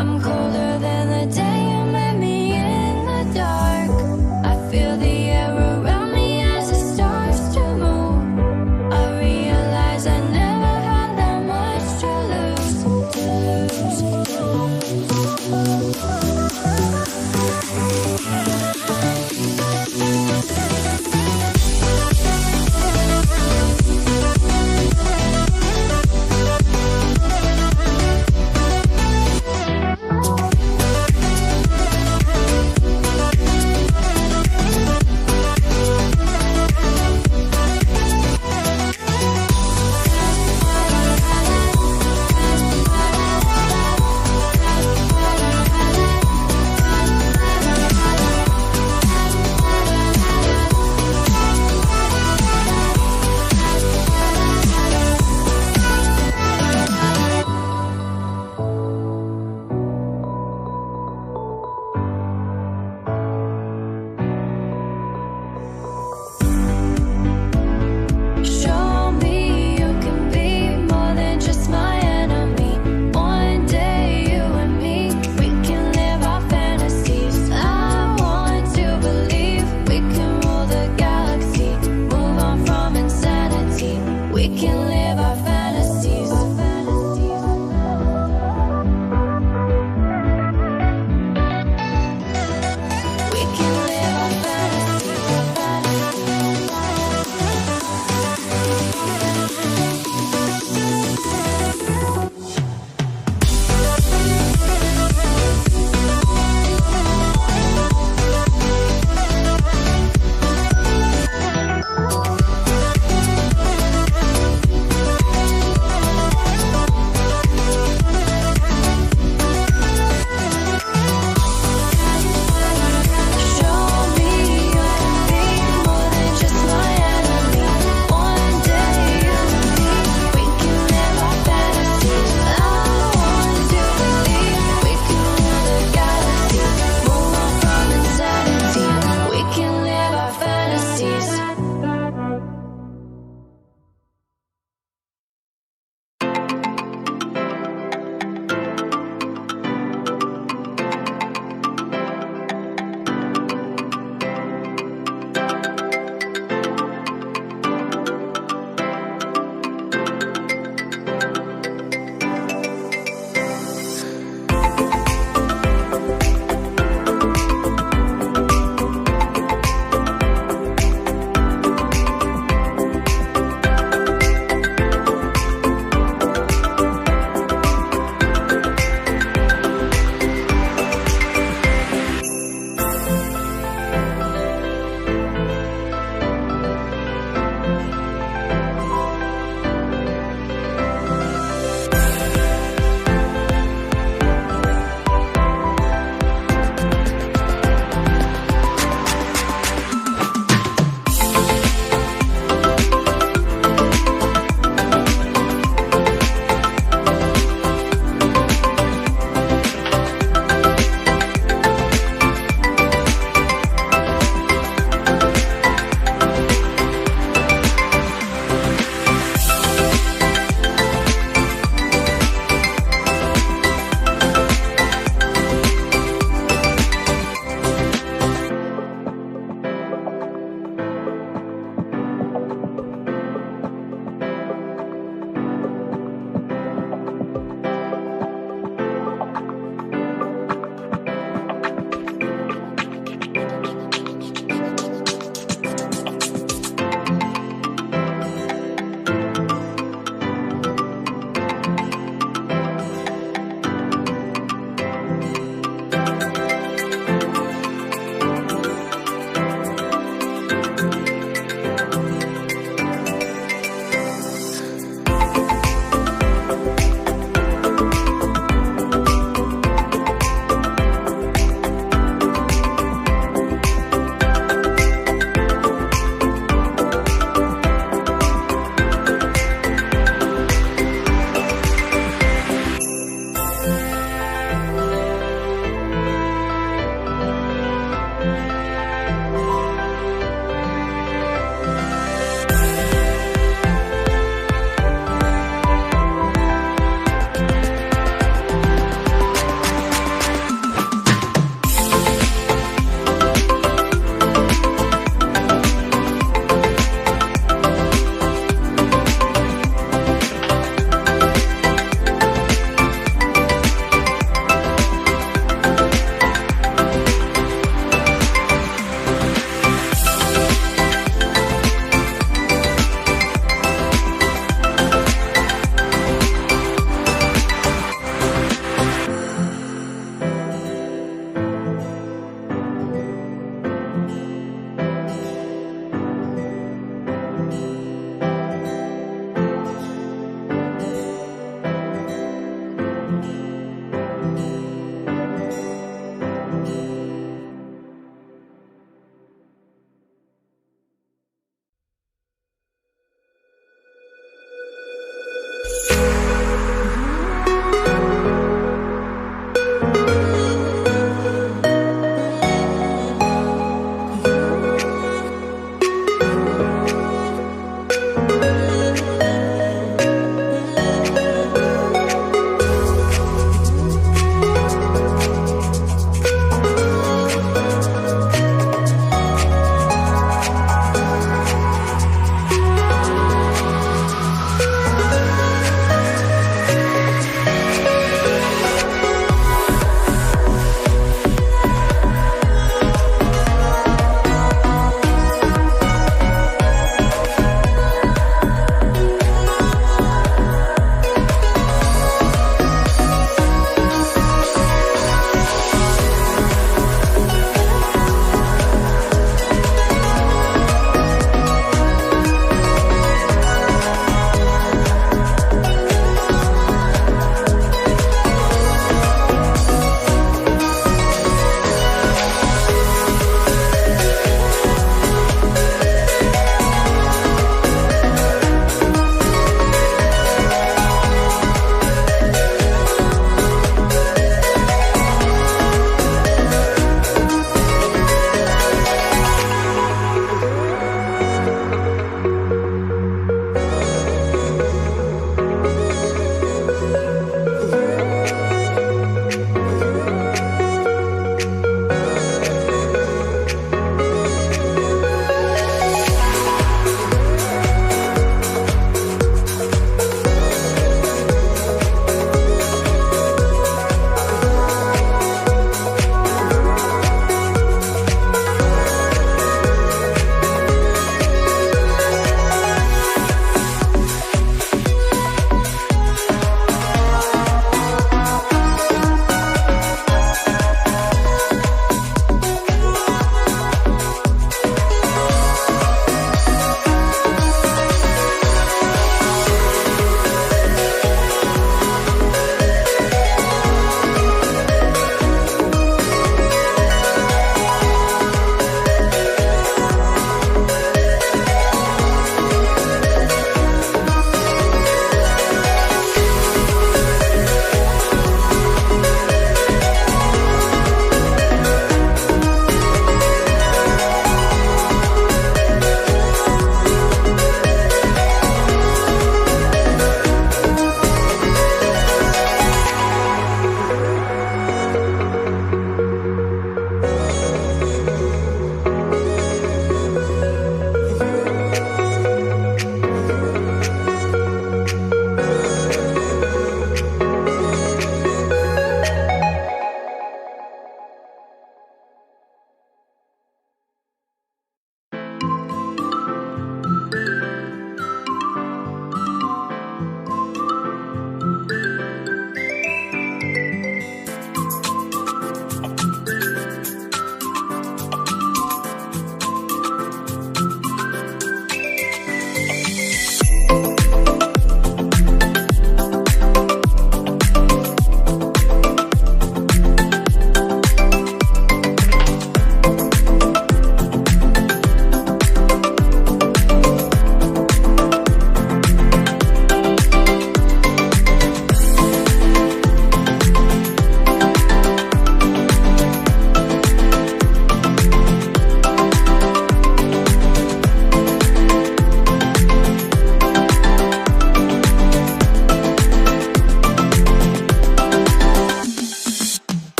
I'm colder than the day you met me in the dark. I feel the air around me as it starts to move. I realize I never had that much to lose.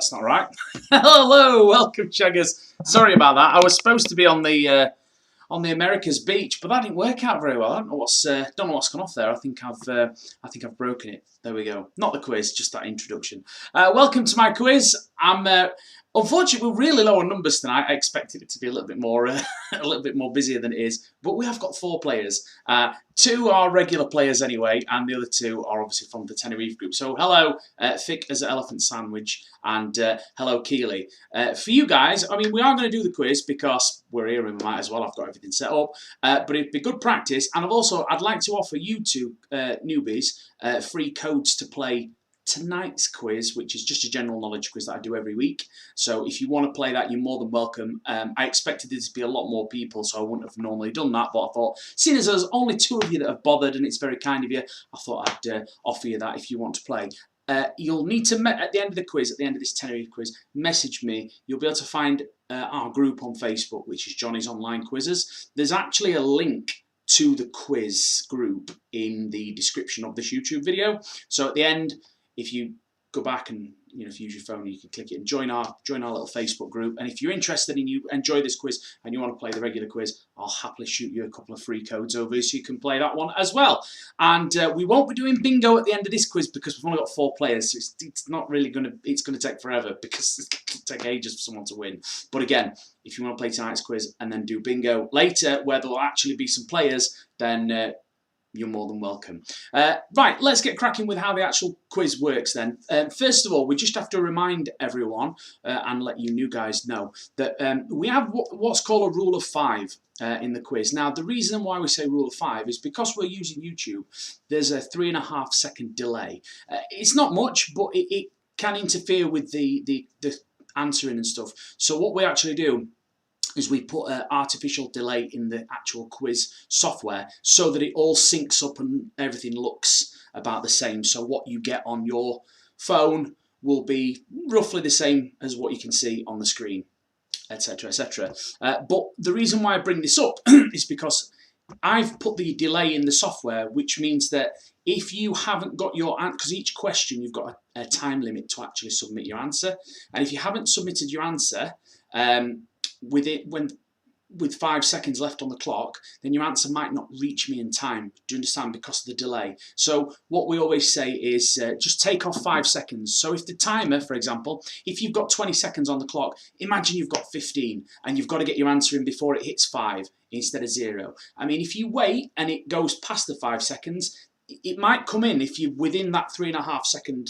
that's not right. Hello, welcome, Chuggers. Sorry about that. I was supposed to be on the America's beach, but that didn't work out very well. I don't know what's gone off there. I think I've broken it. There we go. Not the quiz, just that introduction. Welcome to my quiz. Unfortunately, we're really low on numbers tonight. I expected it to be a little bit more busier than it is, but we have got 4 players. 2 are regular players anyway, and the other 2 are obviously from the Tenerife group. So hello, thick as an elephant sandwich, and hello, Keely. For you guys, I mean, we are going to do the quiz because we're here and we might as well. I've got everything set up, but it'd be good practice. And I'd like to offer you 2 newbies free codes to play tonight's quiz, which is just a general knowledge quiz that I do every week. So if you want to play that, you're more than welcome. I expected there to be a lot more people, so I wouldn't have normally done that, but I thought, seeing as there's only 2 of you that have bothered, and it's very kind of you, I thought I'd offer you that if you want to play. You'll need to, at the end of the quiz, at the end of this Tenerife quiz, message me. You'll be able to find our group on Facebook, which is Johnny's Online Quizzes. There's actually a link to the quiz group in the description of this YouTube video. So at the end, if you go back and if you use your phone, you can click it and join our little Facebook group. And if you're interested and you enjoy this quiz and you want to play the regular quiz, I'll happily shoot you a couple of free codes over so you can play that one as well. And we won't be doing bingo at the end of this quiz because we've only got 4 players, so it's not really it's going to take forever because it's going to take ages for someone to win. But again, if you want to play tonight's quiz and then do bingo later, where there'll actually be some players, then you're more than welcome. Right, let's get cracking with how the actual quiz works then. First of all, we just have to remind everyone and let you new guys know that we have what's called a rule of 5 in the quiz. Now, the reason why we say rule of 5 is because we're using YouTube, there's a 3.5 second delay. It's not much, but it can interfere with the answering and stuff. So what we actually do is we put an artificial delay in the actual quiz software so that it all syncs up and everything looks about the same. So what you get on your phone will be roughly the same as what you can see on the screen, etc, etc. But the reason why I bring this up is because I've put the delay in the software, which means that if you haven't got your answer, because each question you've got a time limit to actually submit your answer, and if you haven't submitted your answer with 5 seconds left on the clock, then your answer might not reach me in time. Do you understand? Because of the delay. So what we always say is just take off 5 seconds. So if the timer, for example, if you've got 20 seconds on the clock, imagine you've got 15 and you've got to get your answer in before it hits 5 instead of 0. I mean, if you wait and it goes past the 5 seconds, it might come in. If you're within that 3.5 second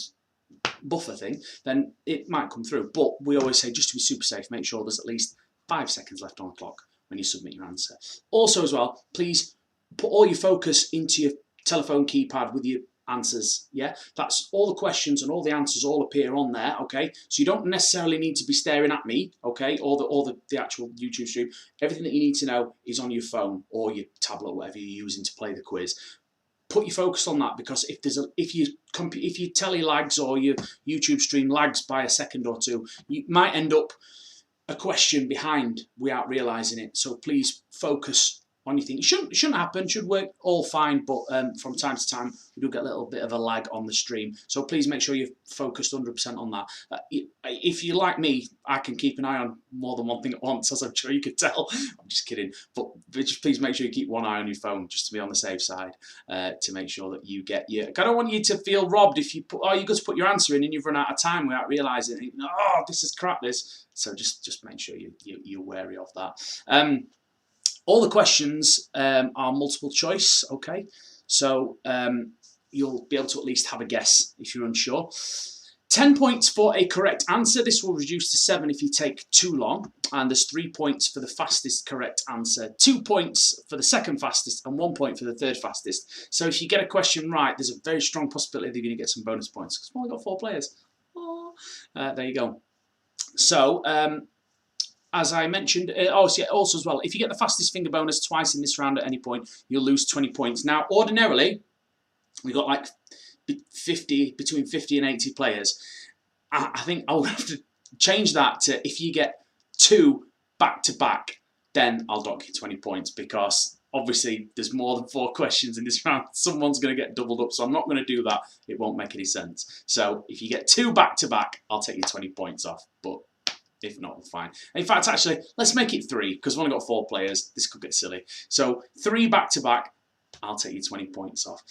buffer thing, then it might come through. But we always say, just to be super safe, make sure there's at least 5 seconds left on the clock when you submit your answer. Also as well, please put all your focus into your telephone keypad with your answers. Yeah, that's all the questions and all the answers all appear on there. Okay, so you don't necessarily need to be staring at me. Okay, or the actual YouTube stream. Everything that you need to know is on your phone or your tablet, whatever you're using to play the quiz. Put your focus on that, because if your telly lags or your YouTube stream lags by a second or 2, you might end up a question behind without realising it. So please focus on your thing. It shouldn't happen, should work all fine, but from time to time we do get a little bit of a lag on the stream. So please make sure you're focused 100% on that. If you're like me, I can keep an eye on more than one thing at once, as I'm sure you could tell. I'm just kidding. But just please make sure you keep one eye on your phone, just to be on the safe side, to make sure that you get your... I don't want you to feel robbed if you put... Oh, you got to put your answer in and you've run out of time without realising it. Oh, this is crap, this. So just make sure you're wary of that. All the questions are multiple choice, okay? So you'll be able to at least have a guess if you're unsure. 10 points for a correct answer. This will reduce to 7 if you take too long. And there's 3 points for the fastest correct answer, 2 points for the second fastest, and 1 point for the third fastest. So if you get a question right, there's a very strong possibility that you're going to get some bonus points, because we've only got 4 players. Oh. There you go. So... as I mentioned, also as well, if you get the fastest finger bonus twice in this round at any point, you'll lose 20 points. Now, ordinarily, we've got like between 50 and 80 players. I think I'll have to change that to if you get 2 back-to-back, then I'll dock you 20 points, because obviously there's more than 4 questions in this round. Someone's going to get doubled up, so I'm not going to do that. It won't make any sense. So if you get 2 back-to-back, I'll take you 20 points off. But if not, fine. In fact, actually, let's make it 3, because we've only got 4 players. This could get silly. So 3 back-to-back, I'll take you 20 points off.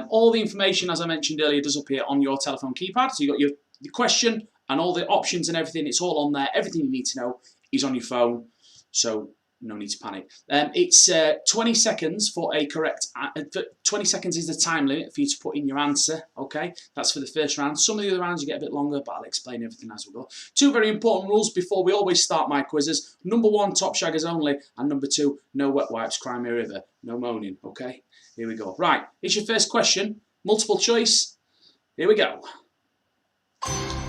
All the information, as I mentioned earlier, does appear on your telephone keypad. So you've got your question and all the options and everything. It's all on there. Everything you need to know is on your phone. So no need to panic. It's 20 seconds for a correct... 20 seconds is the time limit for you to put in your answer, okay? That's for the first round. Some of the other rounds you get a bit longer, but I'll explain everything as we go. 2 very important rules before we always start my quizzes. Number 1, top shaggers only. And number 2, no wet wipes, cry me a river. No moaning, okay? Here we go. Right, here's your first question. Multiple choice. Here we go.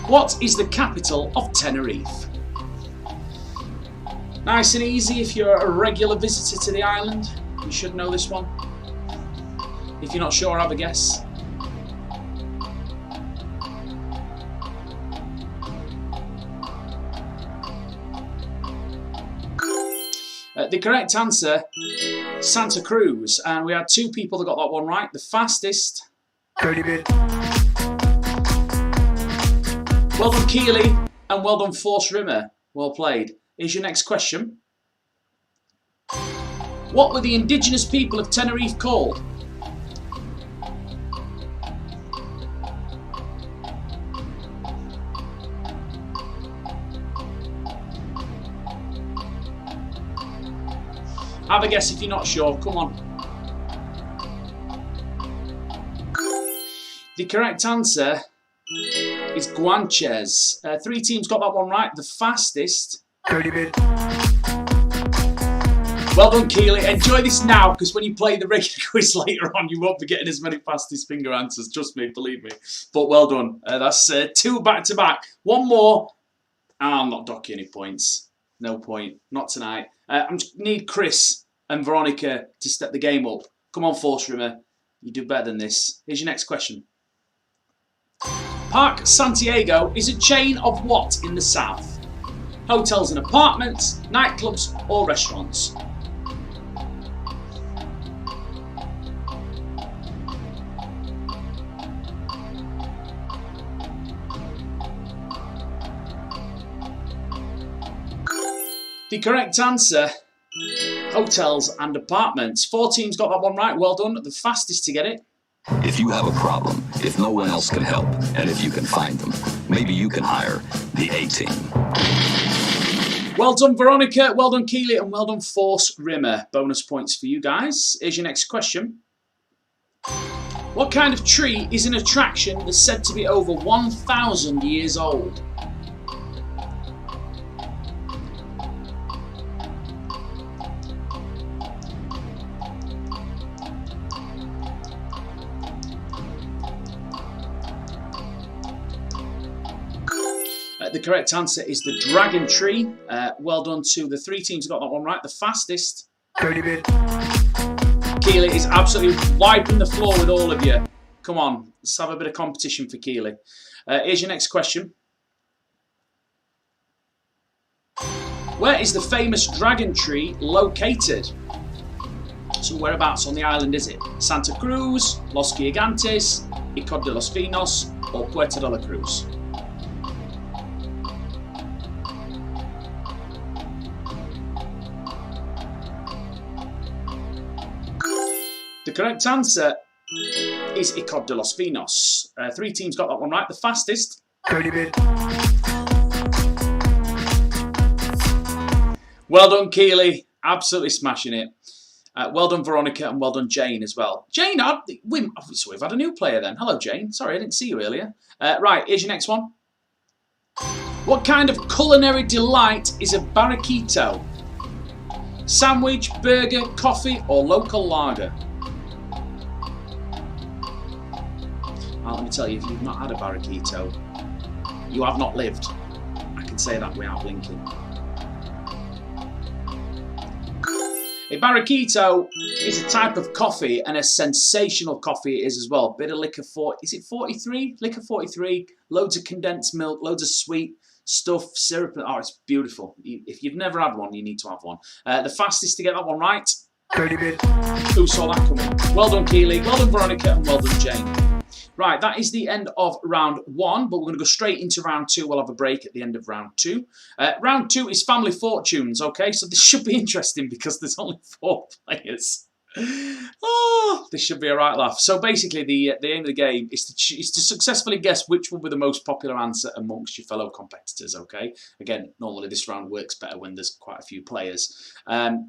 What is the capital of Tenerife? Nice and easy if you're a regular visitor to the island. You should know this one. If you're not sure, have a guess. The correct answer, Santa Cruz. And we had 2 people that got that one right. The fastest. 30 minutes. Well done, Keely. And well done, Force Rimmer. Well played. Here's your next question. What were the indigenous people of Tenerife called? Have a guess if you're not sure. Come on. The correct answer is Guanches. 3 teams got that one right. The fastest. 30 minutes. Well done, Keely. Enjoy this now, because when you play the regular quiz later on, you won't be getting as many fastest finger answers. Trust me, believe me. But well done. That's 2 back-to-back. One more. I'm not docking any points. No point. Not tonight. I need Chris and Veronica to step the game up. Come on, Force Rimmer. You do better than this. Here's your next question. Park Santiago is a chain of what in the south? Hotels and apartments, nightclubs or restaurants? The correct answer, hotels and apartments. 4 teams got that one right. Well done. The fastest to get it. If you have a problem, if no one else can help, and if you can find them, maybe you can hire the A-Team. Well done, Veronica. Well done, Keely. And well done, Force Rimmer. Bonus points for you guys. Here's your next question. What kind of tree is an attraction that's said to be over 1,000 years old? The correct answer is the dragon tree. Well done to the 3 teams who got that one right. The fastest. 30 minutes. Keely is absolutely wiping the floor with all of you. Come on, let's have a bit of competition for Keely. Here's your next question. Where is the famous dragon tree located? So whereabouts on the island is it? Santa Cruz, Los Gigantes, Icod de los Vinos, or Puerto de la Cruz? The correct answer is Icod de los Vinos. 3 teams got that one right. The fastest. 30 minutes. Well done, Keely. Absolutely smashing it. Well done, Veronica, and well done, Jane, as well. Jane, so we've had a new player then. Hello, Jane. Sorry, I didn't see you earlier. Right, here's your next one. What kind of culinary delight is a barraquito? Sandwich, burger, coffee, or local lager? Let me tell you, if you've not had a barraquito, you have not lived. I can say that without blinking. A barraquito is a type of coffee, and a sensational coffee it is as well. Bit of liquor is it 43? Liquor 43, loads of condensed milk, loads of sweet stuff, syrup. Oh, it's beautiful. If you've never had one, you need to have one. The fastest to get that one right. 30 bit, Who saw that coming? Well done, Keely. Well done, Veronica. And well done, Jane. Right, that is the end of round 1, but we're going to go straight into round 2. We'll have a break at the end of round 2. Round 2 is Family Fortunes, okay? So this should be interesting because there's only 4 players. Oh, this should be a right laugh. So basically, the aim of the game is to successfully guess which will be the most popular answer amongst your fellow competitors, okay? Again, normally this round works better when there's quite a few players.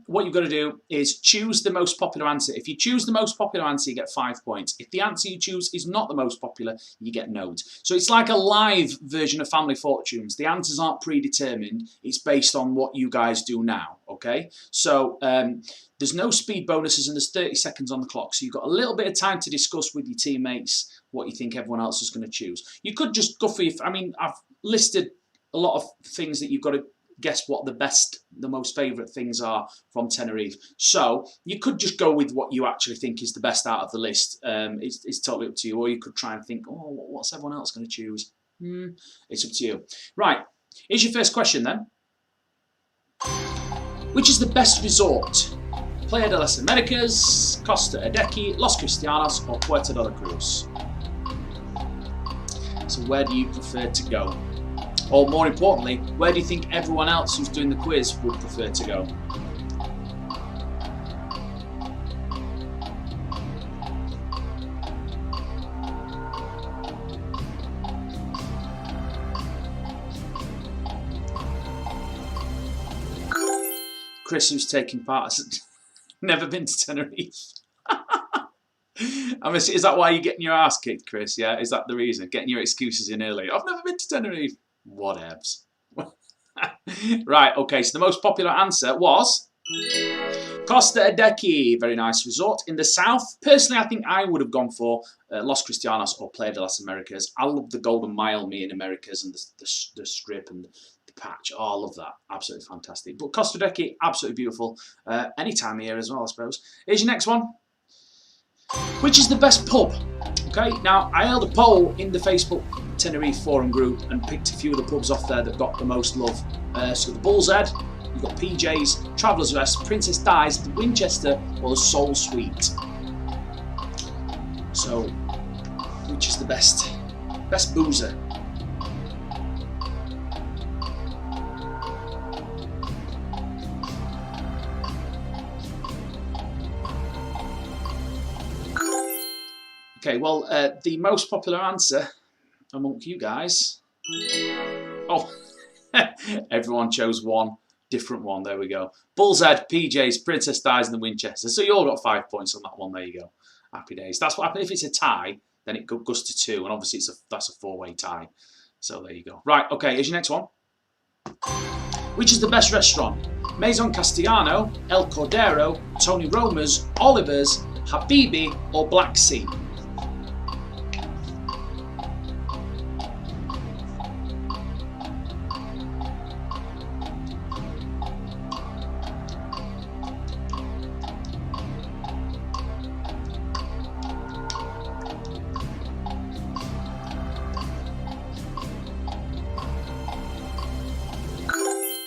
What you've got to do is choose the most popular answer. If you choose the most popular answer, you get 5 points. If the answer you choose is not the most popular, you get nodes. So it's like a live version of Family Fortunes. The answers aren't predetermined. It's based on what you guys do now, okay? So there's no speed bonuses and there's 30 seconds on the clock. So you've got a little bit of time to discuss with your teammates what you think everyone else is going to choose. You could just go for your... I mean, I've listed a lot of things that you've got to guess what the most favourite things are from Tenerife. So you could just go with what you actually think is the best out of the list. It's totally up to you. Or you could try and think, oh, what's everyone else going to choose? It's up to you. Right. Here's your first question then. Which is the best resort? Playa de las Americas, Costa Adeque, Los Cristianos, or Puerto de la Cruz? So where do you prefer to go? Or more importantly, where do you think everyone else who's doing the quiz would prefer to go? Chris, who's taking part, has never been to Tenerife. I mean, is that why you're getting your ass kicked, Chris? Yeah, is that the reason? Getting your excuses in early. I've never been to Tenerife. Whatevs. Right, okay, so the most popular answer was Costa Adeque. Very nice resort in the south. Personally, I think I would have gone for Los Cristianos or Playa de las Americas. I love the Golden Mile, me in Americas, and the strip and the patch. Oh, I love that. Absolutely fantastic. But Costa Adeque, absolutely beautiful. Any time of year as well, I suppose. Here's your next one. Which is the best pub? Okay, now I held a poll in the Facebook Tenerife forum group and picked a few of the pubs off there that got the most love. So the Bull's Head, you've got PJ's, Traveller's Rest, Princess Di's, the Winchester, or the Soul Suite. So, which is the best boozer? Okay, well, the most popular answer among you guys... Oh, everyone chose one different one. There we go. Bull's Head, PJ's, Princess Di's, and the Winchester. So you all got 5 points on that one. There you go. Happy days. That's what happens if it's a tie. Then it goes to 2, and obviously that's a 4-way tie. So there you go. Right. Okay. Here's your next one. Which is the best restaurant? Maison Castellano, El Cordero, Tony Roma's, Oliver's, Habibi, or Black Sea?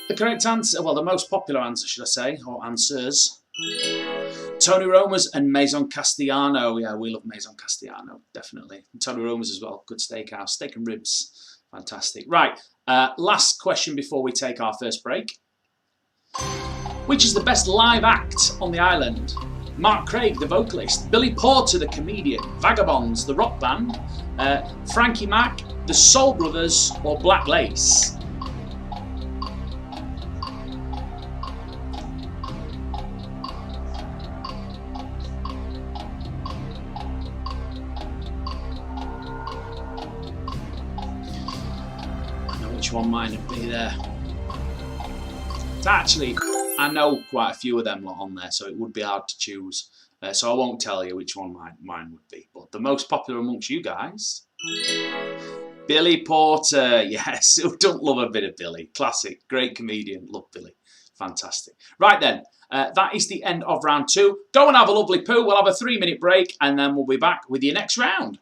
The correct answer, well, the most popular answer, should I say, or answers, Tony Roma's and Maison Castellano. Yeah, we love Maison Castellano, definitely. And Tony Roma's as well, good steakhouse, steak and ribs, fantastic. Right, last question before we take our first break. Which is the best live act on the island? Mark Craig, the vocalist, Billy Porter, the comedian, Vagabonds, the rock band, Frankie Mac, the Soul Brothers, or Black Lace? Which one might it be there? It's actually, I know quite a few of them lot on there, so it would be hard to choose. So I won't tell you which one mine would be. But the most popular amongst you guys, Billy Porter. Yes, who don't love a bit of Billy? Classic, great comedian, love Billy. Fantastic. Right then, that is the end of round 2. Go and have a lovely poo. We'll have a 3-minute break and then we'll be back with your next round.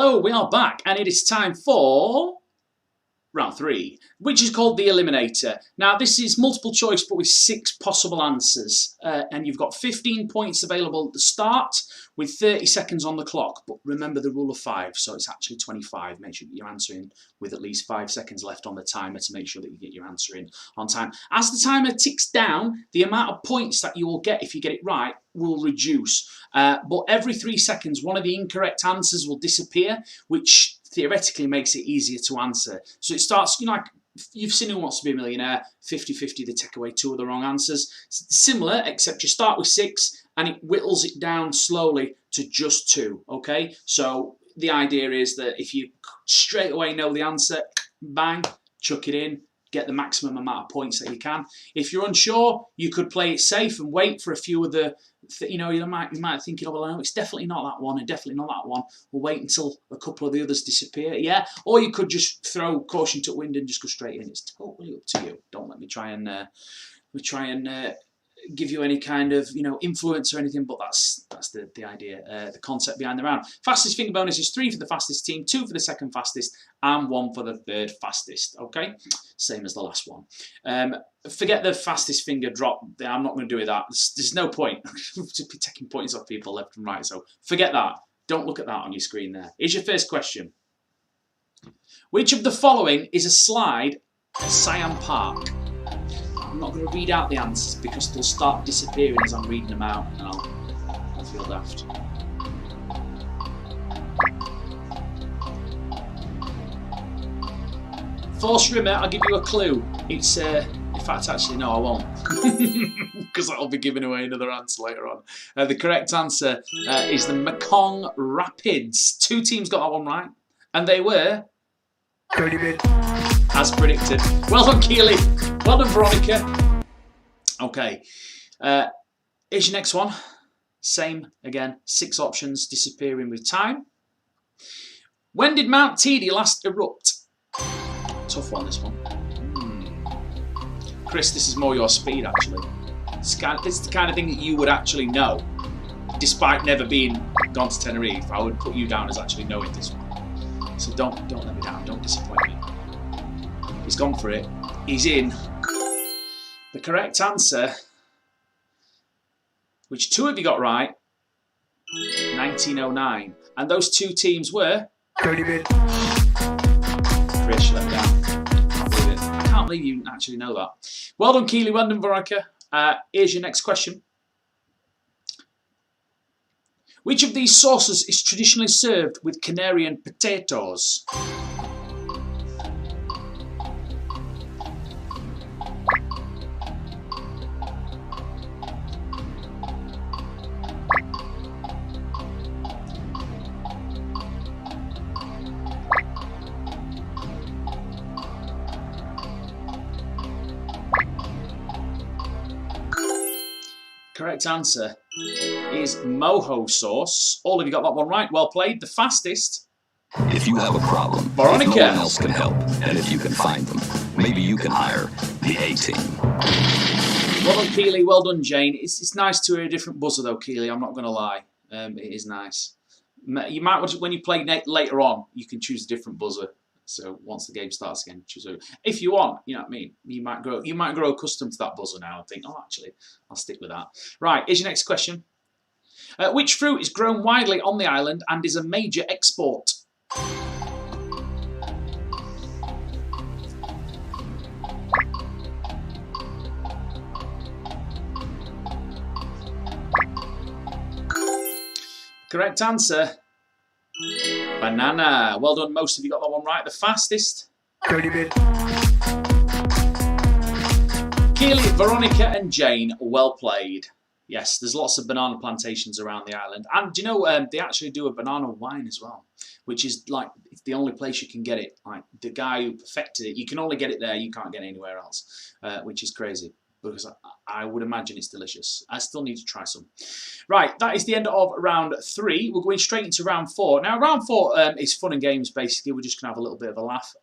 Hello, we are back, and it is time for round 3, which is called the Eliminator. Now, this is multiple choice, but with 6 possible answers, and you've got 15 points available at the start, with 30 seconds on the clock. But remember the rule of 5, so it's actually 25. Make sure that you're answering with at least 5 seconds left on the timer to make sure that you get your answer in on time. As the timer ticks down, the amount of points that you will get if you get it right will reduce. But every 3 seconds, one of the incorrect answers will disappear, which theoretically makes it easier to answer. So it starts, like you've seen Who Wants to Be a Millionaire, 50-50, they take away 2 of the wrong answers. Similar, except you start with 6 and it whittles it down slowly to just 2, okay? So the idea is that if you straight away know the answer, bang, chuck it in, get the maximum amount of points that you can. If you're unsure, you could play it safe and wait for a few of the, you might think, well, no, it's definitely not that one, and definitely not that one. We'll wait until a couple of the others disappear, yeah? Or you could just throw caution to the wind and just go straight in. It's totally up to you. Don't let me try and give you any kind of influence or anything, but that's the idea, the concept behind the round. Fastest finger bonus is 3 for the fastest team, 2 for the second fastest, and 1 for the third fastest. Okay, same as the last one. Forget the fastest finger drop. I'm not going to do that. There's no point to be taking points off people left and right. So forget that. Don't look at that on your screen there. Here's your first question. Which of the following is a slide at Siam Park? I'm not going to read out the answers because they'll start disappearing as I'm reading them out, and I'll feel daft. Force Rimmer, I'll give you a clue. It's, in fact, actually, no, I won't. Because that'll be giving away another answer later on. The correct answer is the Mekong Rapids. 2 teams got that one right, and they were 30 bit. as predicted. Well done, Keely. Well done, Veronica. Okay. Here's your next one. Same again. 6 options disappearing with time. When did Mount Teedy last erupt? Tough one, this one. Chris, this is more your speed, actually. This is the kind of thing that you would actually know. Despite never being gone to Tenerife, I would put you down as actually knowing this one. So don't let me down. Don't disappoint me. He's gone for it. He's in. The correct answer, which 2 of you got right, 1909. And those 2 teams were 30 bit. Chris, let me down. Can't believe it. I can't believe you actually know that. Well done, Keely. Well done, Veronica. Here's your next question. Which of these sauces is traditionally served with Canarian potatoes? Correct answer is mojo sauce. All of you got that one right. Well played. The fastest. If you have a problem, Veronica. if no one else can help, and if you can find them, maybe you can hire the A-team. Well done, Keely. Well done, Jane. It's nice to hear a different buzzer, though, Keely. I'm not going to lie. It is nice. You might, when you play later on, you can choose a different buzzer. So once the game starts again, choose a, if you want, you know what I mean. You might grow accustomed to that buzzer now and think, oh, actually, I'll stick with that. Right. Here's your next question. Which fruit is grown widely on the island and is a major export? Correct answer. Banana. Well done. Most of you got that one right. The fastest. 30 bit. Keely, Veronica and Jane, well played. Yes, there's lots of banana plantations around the island. And do you know, they actually do a banana wine as well, which is like, it's the only place you can get it. Like, the guy who perfected it, you can only get it there, you can't get it anywhere else, which is crazy. because I would imagine it's delicious. I still need to try some. Right, that is the end of round 3. We're going straight into round 4. Now, round 4 is fun and games, basically. We're just going to have a little bit of a laugh.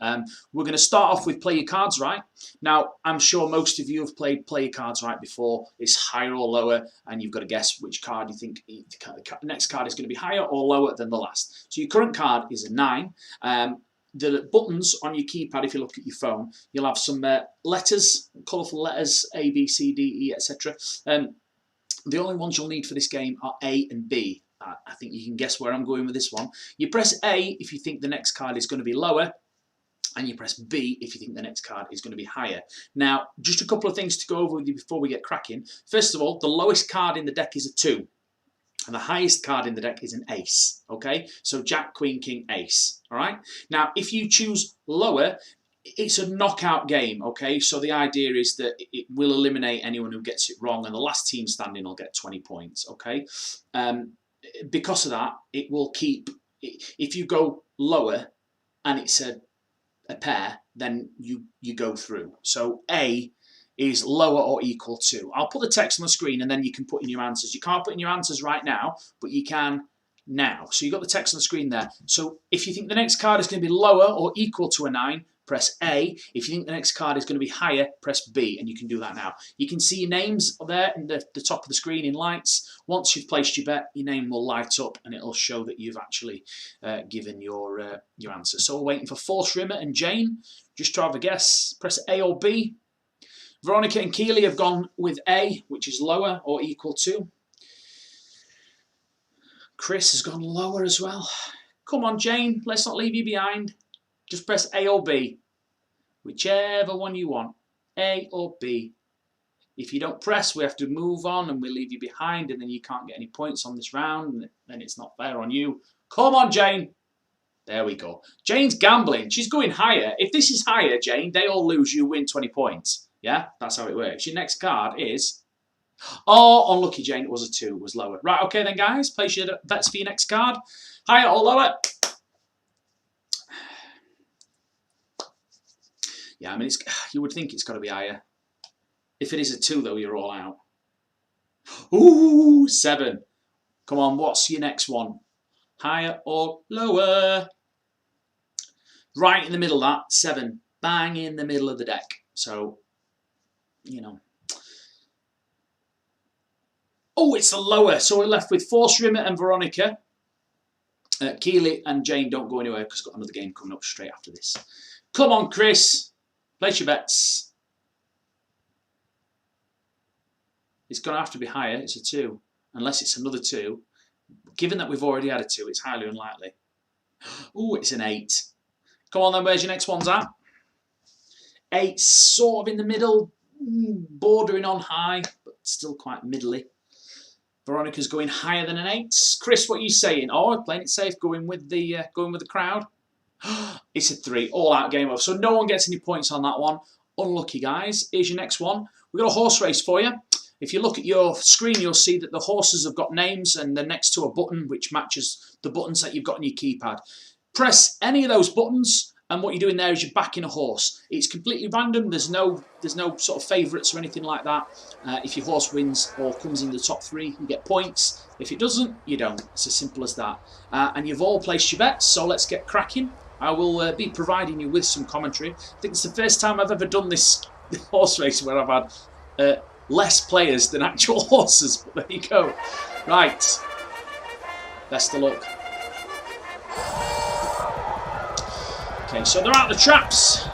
We're going to start off with Play Your Cards Right. Now, I'm sure most of you have played Play Your Cards Right before. It's higher or lower, and you've got to guess which card you think the next card is going to be higher or lower than the last. So your current card is a 9. The buttons on your keypad, if you look at your phone, you'll have some letters, colourful letters, A, B, C, D, E, etc. The only ones you'll need for this game are A and B. I think you can guess where I'm going with this one. You press A if you think the next card is going to be lower, and you press B if you think the next card is going to be higher. Now, just a couple of things to go over with you before we get cracking. First of all, the lowest card in the deck is a 2. And the highest card in the deck is an ace, okay? So Jack, Queen, King, Ace, all right? Now, if you choose lower, it's a knockout game, okay? So the idea is that it will eliminate anyone who gets it wrong, and the last team standing will get 20 points, okay? Because of that, it will keep... If you go lower and it's a pair, then you go through. So A is lower or equal to. I'll put the text on the screen and then you can put in your answers. You can't put in your answers right now, but you can now. So you've got the text on the screen there. So if you think the next card is going to be lower or equal to a 9, press A. If you think the next card is going to be higher, press B, and you can do that now. You can see your names there in the top of the screen in lights. Once you've placed your bet, your name will light up and it'll show that you've actually given your answer. So we're waiting for Force Rimmer and Jane. Just to have a guess, press A or B. Veronica and Keely have gone with A, which is lower or equal to. Chris has gone lower as well. Come on, Jane, let's not leave you behind. Just press A or B, whichever one you want, A or B. If you don't press, we have to move on and we leave you behind, and then you can't get any points on this round, and then it's not fair on you. Come on, Jane. There we go. Jane's gambling. She's going higher. If this is higher, Jane, they all lose, you win 20 points. Yeah, that's how it works. Your next card is... Oh, unlucky, Jane. It was a 2. It was lower. Right, okay then, guys. Place your bets for your next card. Higher or lower? Yeah, I mean, you would think it's got to be higher. If it is a 2, though, you're all out. Ooh, 7. Come on, what's your next one? Higher or lower? Right in the middle of that, 7. Bang in the middle of the deck. So... you know. Oh, it's a lower. So we're left with Force Rimmer and Veronica. Keely and Jane don't go anywhere because we've got another game coming up straight after this. Come on, Chris. Place your bets. It's going to have to be higher. It's a 2. Unless it's another 2. Given that we've already had a 2, it's highly unlikely. Oh, it's an 8. Come on then, where's your next ones at? 8, sort of in the middle. Bordering on high, but still quite middly. Veronica's going higher than an 8. Chris, what are you saying? Oh, playing it safe, going with the crowd. It's a 3, all out game over. So no one gets any points on that one. Unlucky, guys. Here's your next one. We've got a horse race for you. If you look at your screen, you'll see that the horses have got names and they're next to a button which matches the buttons that you've got on your keypad. Press any of those buttons, and what you're doing there is you're backing a horse. It's completely random. There's no sort of favourites or anything like that. If your horse wins or comes in the top 3, you get points. If it doesn't, you don't. It's as simple as that. And you've all placed your bets, so let's get cracking. I will be providing you with some commentary. I think it's the first time I've ever done this horse race where I've had less players than actual horses. But there you go. Right. Best of luck. Okay, so they're out the traps.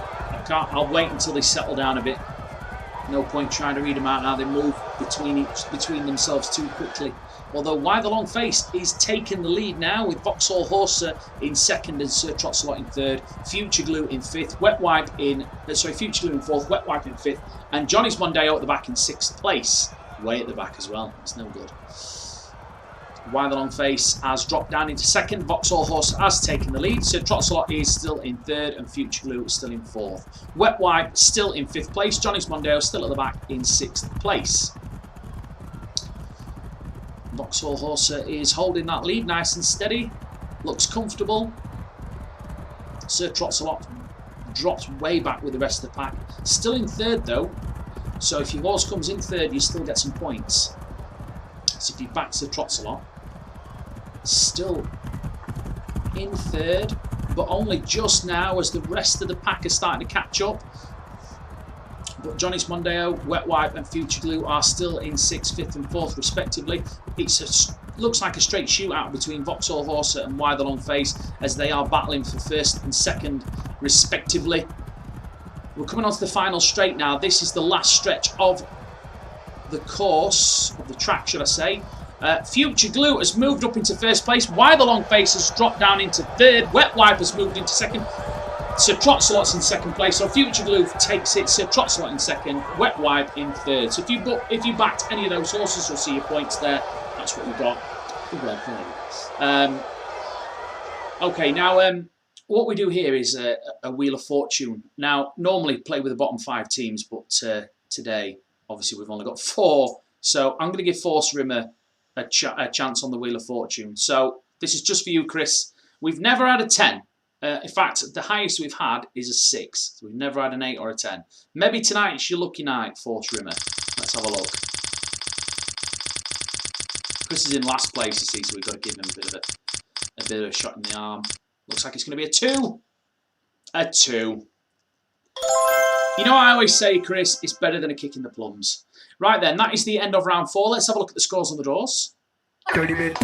I'll wait until they settle down a bit. No point trying to read them out now. They move between themselves too quickly. Although Why the Long Face is taking the lead now with Vauxhall Horser in 2nd and Sir Trotsalot in 3rd. Future Glue in 5th. Future Glue in 4th. Wet Wipe in 5th. And Johnny's Mondeo at the back in 6th place. Way at the back as well. It's no good. Why the Long Face has dropped down into 2nd. Vauxhall Horse has taken the lead. Sir Trotsalot is still in 3rd and Future Glue is still in 4th. Wet Wipe still in 5th place. Johnny's Mondeo still at the back in 6th place. Vauxhall Horser is holding that lead nice and steady. Looks comfortable. Sir Trotsalot drops way back with the rest of the pack. Still in 3rd though. So if your horse comes in third, you still get some points. So if he backs the trots a lot, still in third, but only just now as the rest of the pack are starting to catch up. But Johnny's Mondeo, Wet Wipe and Future Glue are still in 6th, 5th and 4th respectively. Looks like a straight shootout between Vauxhall Horser and Why the Long Face as they are battling for 1st and 2nd respectively. We're coming on to the final straight now. This is the last stretch of the course, of the track should I say. Future Glue has moved up into 1st place. Why the Long Face has dropped down into 3rd. Wet Wipe has moved into 2nd. Sir Trotsalot's in 2nd place, so Future Glue takes it. Sir Trotsalot in 2nd, Wet Wipe in 3rd. So if you backed any of those horses, you'll see your points there. That's what we got. Okay, now what we do here is a Wheel of Fortune. Now, normally play with the bottom 5 teams, but today, obviously, we've only got 4. So I'm going to give Force Rimmer a chance on the Wheel of Fortune. So this is just for you, Chris. We've never had a 10. In fact, the highest we've had is a 6. So we've never had an 8 or a 10. Maybe tonight's your lucky night, Force Rimmer. Let's have a look. Chris is in last place, you see, so we've got to give him a bit of a shot in the arm. Looks like it's going to be a 2. A 2. You know what I always say, Chris? It's better than a kick in the plums. Right then, that is the end of round 4. Let's have a look at the scores on the doors. 30 minutes.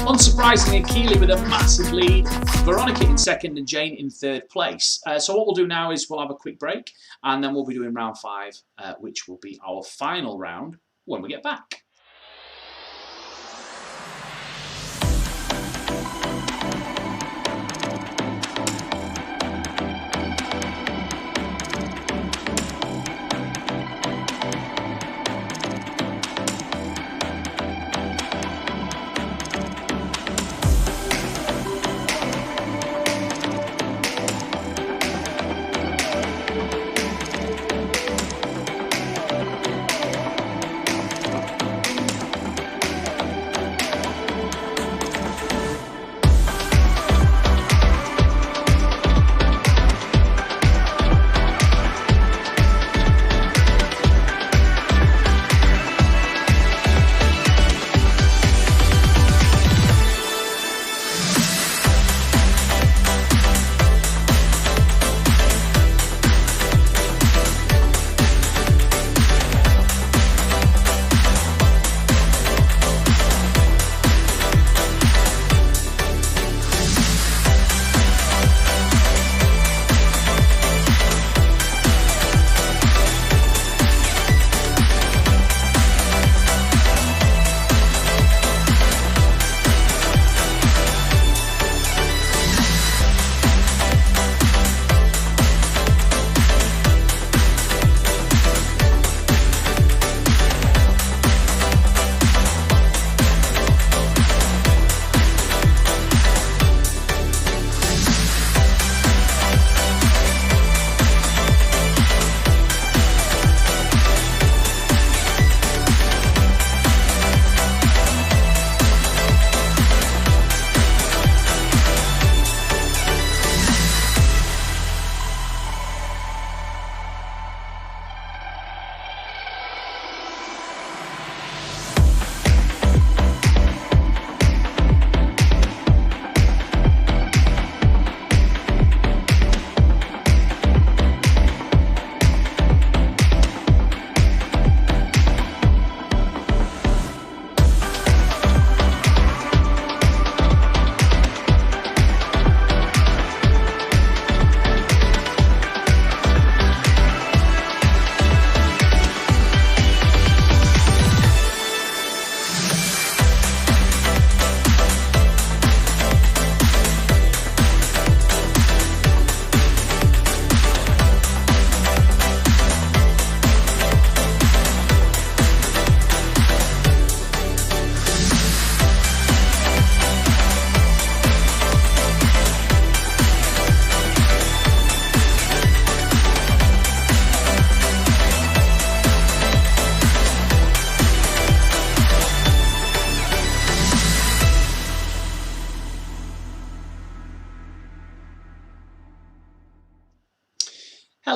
Unsurprisingly, Keeley with a massive lead, Veronica in 2nd and Jane in 3rd place. So what we'll do now is we'll have a quick break and then we'll be doing round 5, which will be our final round when we get back.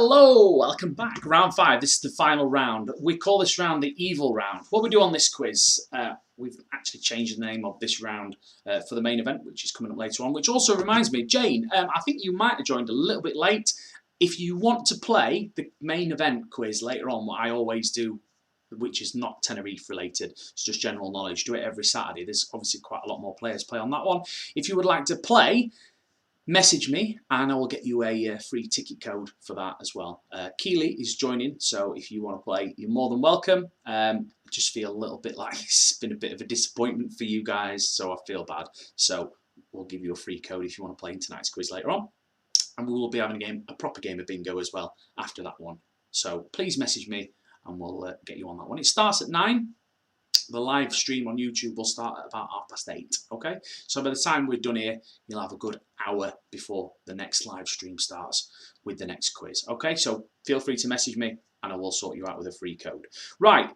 Hello, welcome back. Round 5. This is the final round. We call this round the evil round. What we do on this quiz, we've actually changed the name of this round for the main event, which is coming up later on, which also reminds me, Jane, I think you might have joined a little bit late. If you want to play the main event quiz later on, what I always do, which is not Tenerife related, it's just general knowledge, do it every Saturday. There's obviously quite a lot more players play on that one. If you would like to play, message me and I will get you a free ticket code for that as well. Keely is joining, so if you want to play, you're more than welcome. Just feel a little bit like it's been a bit of a disappointment for you guys, so I feel bad. So we'll give you a free code if you want to play in tonight's quiz later on. And we will be having a proper game of bingo as well after that one. So please message me and we'll get you on that one. It starts at 9. The live stream on YouTube will start at about 8:30, okay? So by the time we're done here, you'll have a good hour before the next live stream starts with the next quiz, okay? So feel free to message me and I will sort you out with a free code. Right,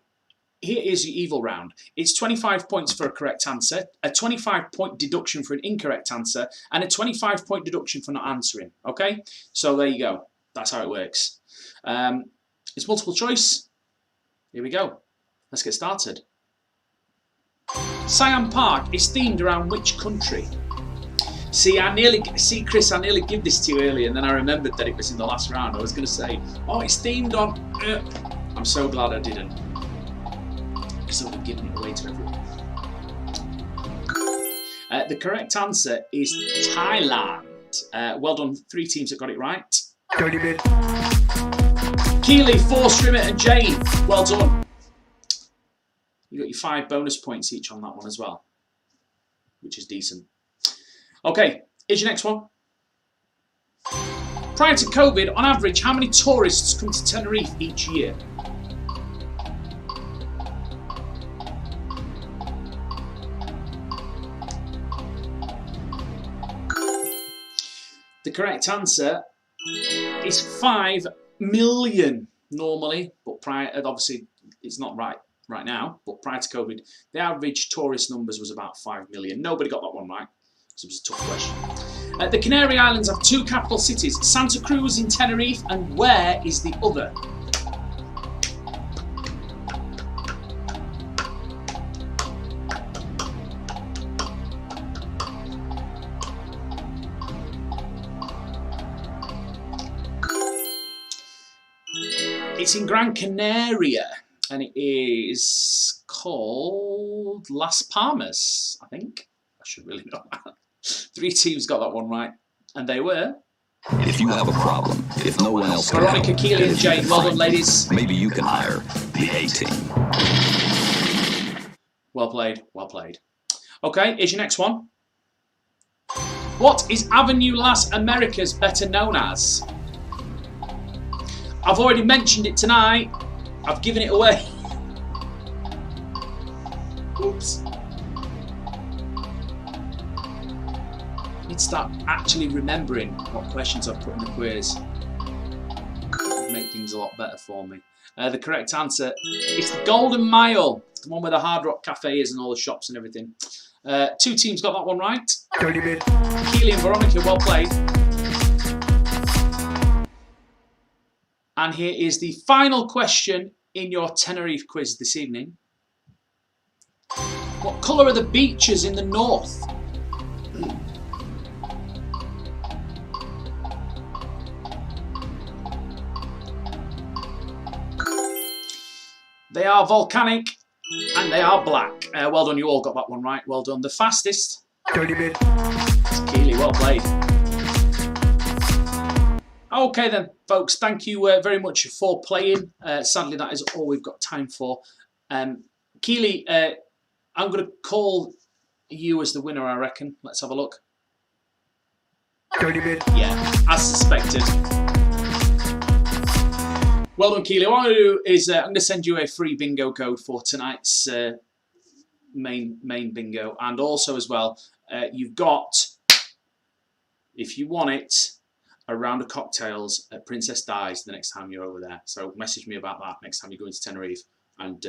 here is your evil round. It's 25 points for a correct answer, a 25-point deduction for an incorrect answer, and a 25-point deduction for not answering, okay? So there you go. That's how it works. It's multiple choice. Here we go. Let's get started. Siam Park is themed around which country? See, Chris, I nearly gave this to you earlier, and then I remembered that it was in the last round. I was going to say, oh, it's themed on. I'm so glad I didn't, because I would have given it away to everyone. The correct answer is Thailand. Well done, 3 teams that got it right. 30 minutes. Keely, Forstrimmer, and Jane. Well done. You got your 5 bonus points each on that one as well, which is decent. Okay, here's your next one. Prior to COVID, on average, how many tourists come to Tenerife each year? The correct answer is 5 million normally, but obviously it's not right now, but prior to COVID, the average tourist numbers was about 5 million. Nobody got that one right, so it was a tough question. The Canary Islands have 2 capital cities, Santa Cruz in Tenerife, and where is the other? It's in Gran Canaria. And it is called Las Palmas, I think. I should really know that. 3 teams got that one right. And they were... If you have a problem, if no one else can Veronica, help, Keely, and Jane. Well done, ladies. Maybe you can hire the A-team. Well played, well played. Okay, here's your next one. What is Avenue Las Americas better known as? I've already mentioned it tonight. I've given it away. Oops. I need to start actually remembering what questions I've put in the quiz. It'll make things a lot better for me. The correct answer is the Golden Mile, the one where the Hard Rock Cafe is and all the shops and everything. 2 teams got that one right. 30 minutes. Keely and Veronica, well played. And here is the final question in your Tenerife quiz this evening. What colour are the beaches in the north? They are volcanic and they are black. Well done, you all got that one right. Well done. The fastest. 30 minutes. Keely, well played. Okay then, folks, thank you very much for playing. Sadly, that is all we've got time for. Keely, I'm going to call you as the winner, I reckon. Let's have a look. 30 minutes. Yeah, as suspected. Well done, Keely. What I'm going to do is I'm going to send you a free bingo code for tonight's main bingo. And also as well, you've got, if you want it, a round of cocktails at Princess Di's the next time you're over there. So message me about that next time you go into Tenerife. and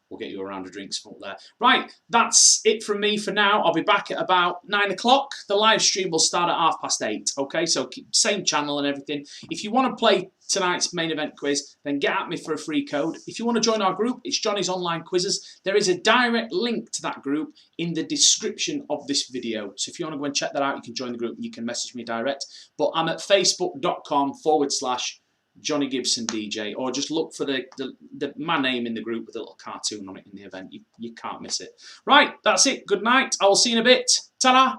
we'll get you a round of drinks from up there. Right, that's it from me for now. I'll be back at about 9 o'clock. The live stream will start at 8:30. Okay, so same channel and everything. If you want to play tonight's main event quiz, then get at me for a free code. If you want to join our group, it's Johnny's Online Quizzes. There is a direct link to that group in the description of this video. So if you want to go and check that out, you can join the group and you can message me direct. But I'm at facebook.com/Johnny Gibson DJ, or just look for my name in the group with a little cartoon on it in the event. You can't miss it. Right, that's it. Good night. I will see you in a bit. Ta-da!